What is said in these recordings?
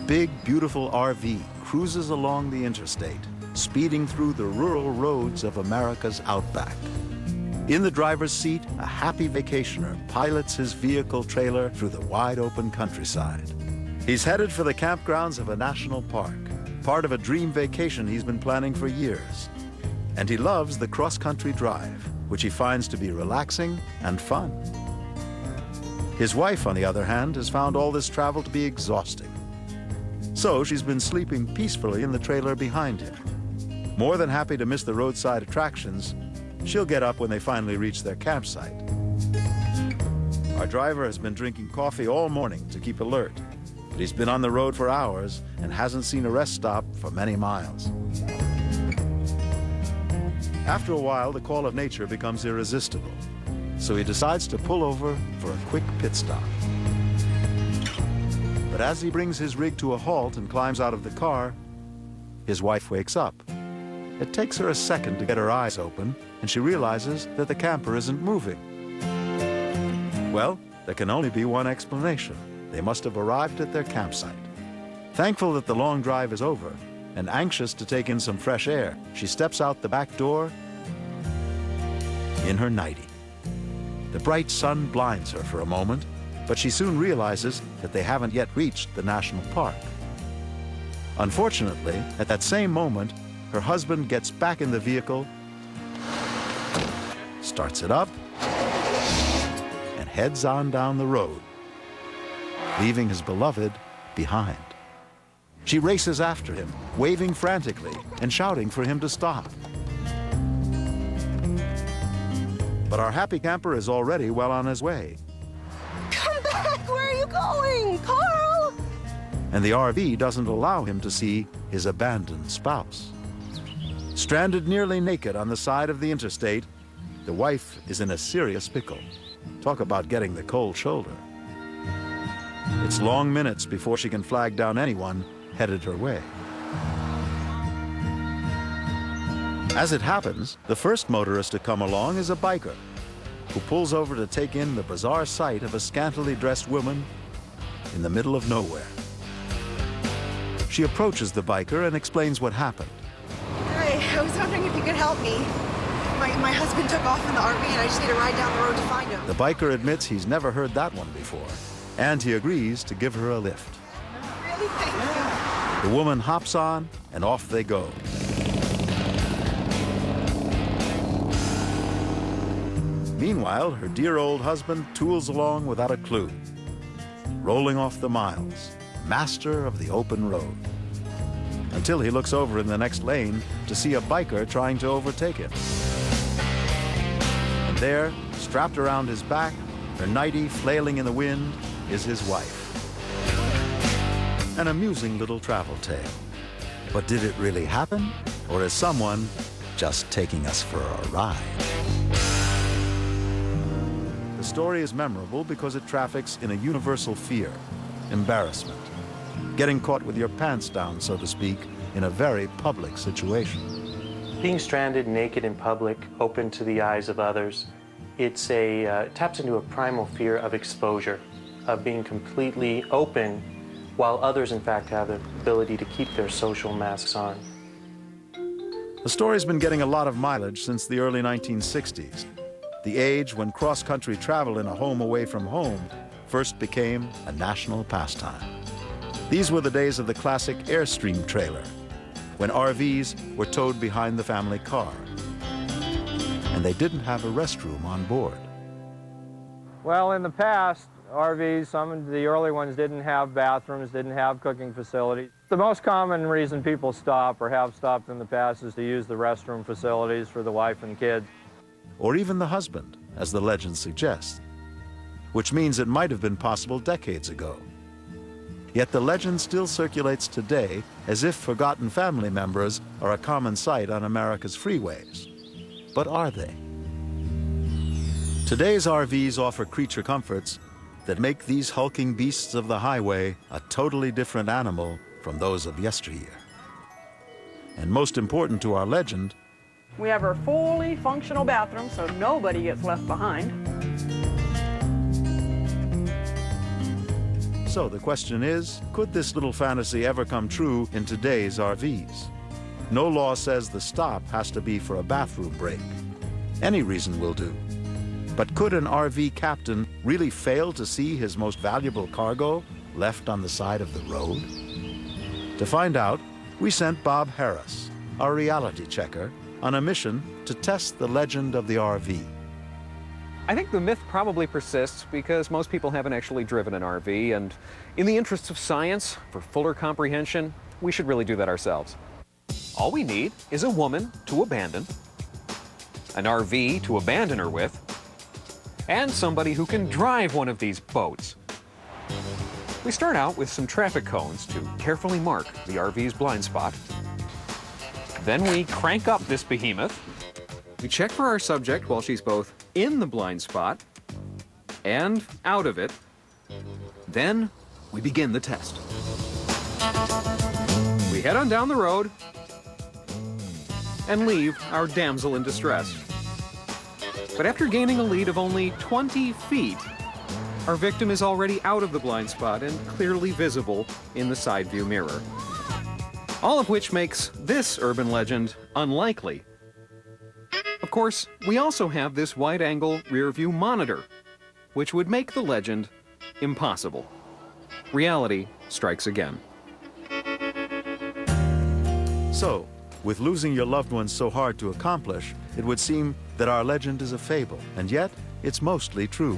big, beautiful RV cruises along the interstate, speeding through the rural roads of America's outback. In the driver's seat, a happy vacationer pilots his vehicle trailer through the wide-open countryside. He's headed for the campgrounds of a national park, part of a dream vacation he's been planning for years. And he loves the cross-country drive, which he finds to be relaxing and fun. His wife, on the other hand, has found all this travel to be exhausting. So she's been sleeping peacefully in the trailer behind him. More than happy to miss the roadside attractions, she'll get up when they finally reach their campsite. Our driver has been drinking coffee all morning to keep alert, but he's been on the road for hours and hasn't seen a rest stop for many miles. After a while, the call of nature becomes irresistible, so he decides to pull over for a quick pit stop. But as he brings his rig to a halt and climbs out of the car, his wife wakes up. It takes her a second to get her eyes open, and she realizes that the camper isn't moving. Well, there can only be one explanation. They must have arrived at their campsite. Thankful that the long drive is over, and anxious to take in some fresh air, she steps out the back door in her nightie. The bright sun blinds her for a moment, but she soon realizes that they haven't yet reached the national park. Unfortunately, at that same moment, her husband gets back in the vehicle, starts it up, and heads on down the road, leaving his beloved behind. She races after him, waving frantically and shouting for him to stop. But our happy camper is already well on his way. Come back! Where are you going? Carl! And the RV doesn't allow him to see his abandoned spouse. Stranded nearly naked on the side of the interstate, the wife is in a serious pickle. Talk about getting the cold shoulder. It's long minutes before she can flag down anyone headed her way. As it happens, the first motorist to come along is a biker who pulls over to take in the bizarre sight of a scantily dressed woman in the middle of nowhere. She approaches the biker and explains what happened. Hi, I was wondering if you could help me. My husband took off in the RV and I just need to ride down the road to find him. The biker admits he's never heard that one before, and he agrees to give her a lift. Really? Thank you. The woman hops on, and off they go. Meanwhile, her dear old husband tools along without a clue, rolling off the miles, master of the open road, until he looks over in the next lane to see a biker trying to overtake him. And there, strapped around his back, her nightie flailing in the wind, is his wife. An amusing little travel tale. But did it really happen? Or is someone just taking us for a ride? The story is memorable because it traffics in a universal fear, embarrassment, getting caught with your pants down, so to speak, in a very public situation. Being stranded naked in public, open to the eyes of others, it taps into a primal fear of exposure, of being completely open while others, in fact, have the ability to keep their social masks on. The story's been getting a lot of mileage since the early 1960s, the age when cross-country travel in a home away from home first became a national pastime. These were the days of the classic Airstream trailer, when RVs were towed behind the family car, and they didn't have a restroom on board. Well, in the past, RVs, some of the early ones didn't have bathrooms, didn't have cooking facilities. The most common reason people stop or have stopped in the past is to use the restroom facilities for the wife and kids. Or even the husband, as the legend suggests, which means it might have been possible decades ago. Yet the legend still circulates today as if forgotten family members are a common sight on America's freeways. But are they? Today's RVs offer creature comforts that make these hulking beasts of the highway a totally different animal from those of yesteryear. And most important to our legend, we have our fully functional bathroom, so nobody gets left behind. So the question is, could this little fantasy ever come true in today's RVs? No law says the stop has to be for a bathroom break. Any reason will do. But could an RV captain really fail to see his most valuable cargo left on the side of the road? To find out, we sent Bob Harris, our reality checker, on a mission to test the legend of the RV. I think the myth probably persists because most people haven't actually driven an RV, and in the interests of science, for fuller comprehension, we should really do that ourselves. All we need is a woman to abandon, an RV to abandon her with, and somebody who can drive one of these boats. We start out with some traffic cones to carefully mark the RV's blind spot. Then we crank up this behemoth. We check for our subject while she's both in the blind spot and out of it. Then we begin the test. We head on down the road and leave our damsel in distress. But after gaining a lead of only 20 feet, our victim is already out of the blind spot and clearly visible in the side view mirror. All of which makes this urban legend unlikely. Of course, we also have this wide-angle rear-view monitor, which would make the legend impossible. Reality strikes again. So, with losing your loved ones so hard to accomplish, it would seem that our legend is a fable, and yet it's mostly true.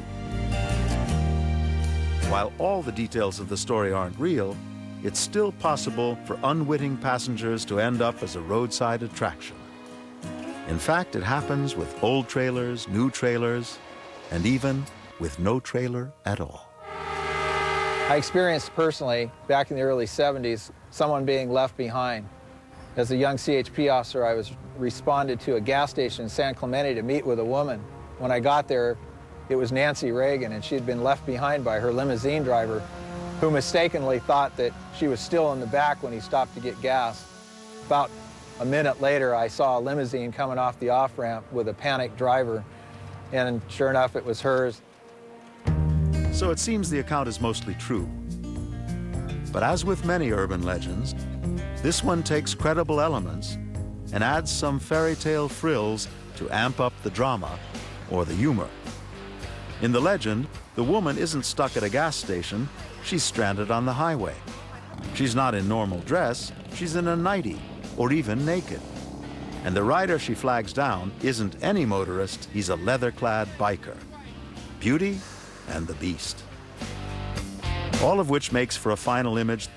While all the details of the story aren't real, it's still possible for unwitting passengers to end up as a roadside attraction. In fact, it happens with old trailers, new trailers, and even with no trailer at all. I experienced personally, back in the early 70s, someone being left behind. As a young CHP officer, I was responded to a gas station in San Clemente to meet with a woman. When I got there, it was Nancy Reagan, and she had been left behind by her limousine driver, who mistakenly thought that she was still in the back when he stopped to get gas. About a minute later, I saw a limousine coming off the off-ramp with a panicked driver, and sure enough, it was hers. So it seems the account is mostly true. But as with many urban legends, this one takes credible elements and adds some fairy tale frills to amp up the drama or the humor. In the legend, the woman isn't stuck at a gas station, she's stranded on the highway. She's not in normal dress, she's in a nightie, or even naked. And the rider she flags down isn't any motorist, he's a leather-clad biker. Beauty and the Beast. All of which makes for a final image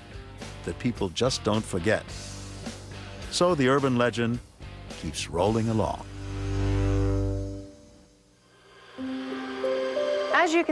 that people just don't forget. So the urban legend keeps rolling along. As you can